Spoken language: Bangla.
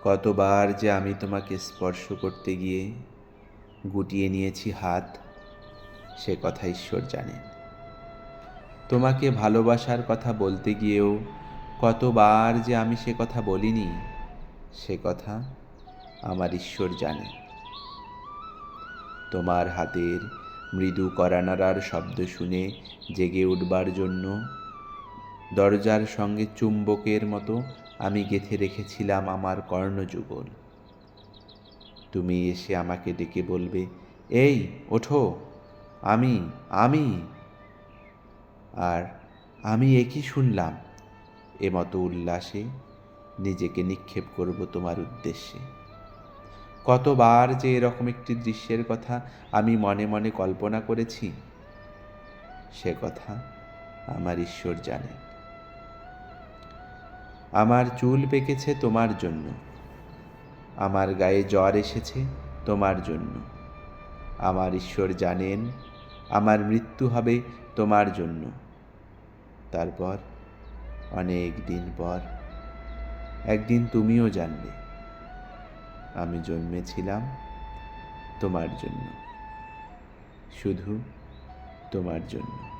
কতবার যে আমি তোমাকে স্পর্শ করতে গিয়ে গুটিয়ে নিয়েছি হাত, সে কথা ঈশ্বর জানেন। তোমাকে ভালোবাসার কথা বলতে গিয়েও কতবার যে আমি সে কথা বলিনি, সে কথা আমার ঈশ্বর জানে। তোমার হাতের মৃদু কড়া নাড়ার শব্দ শুনে জেগে উঠবার জন্য দরজার সঙ্গে চুম্বকের মতো আমি গেঁথে রেখেছিলাম আমার কর্ণযুগল। তুমি এসে আমাকে ডেকে বলবে, এই ওঠো, আমি আমি আর আমি একই শুনলাম, এমতো উল্লাসে নিজেকে নিক্ষেপ করব তোমার উদ্দেশ্যে। কতবার যে এরকম একটি দৃশ্যের কথা আমি মনে মনে কল্পনা করেছি, সে কথা আমার ঈশ্বর জানে। আমার চুল পেকেছে তোমার জন্য, আমার গায়ে জ্বর এসেছে তোমার জন্য। আমার ঈশ্বর জানেন আমার মৃত্যু হবে তোমার জন্য। তারপর অনেক দিন পর একদিন তুমিও জানবে আমি জন্মেছিলাম তোমার জন্য, শুধু তোমার জন্য।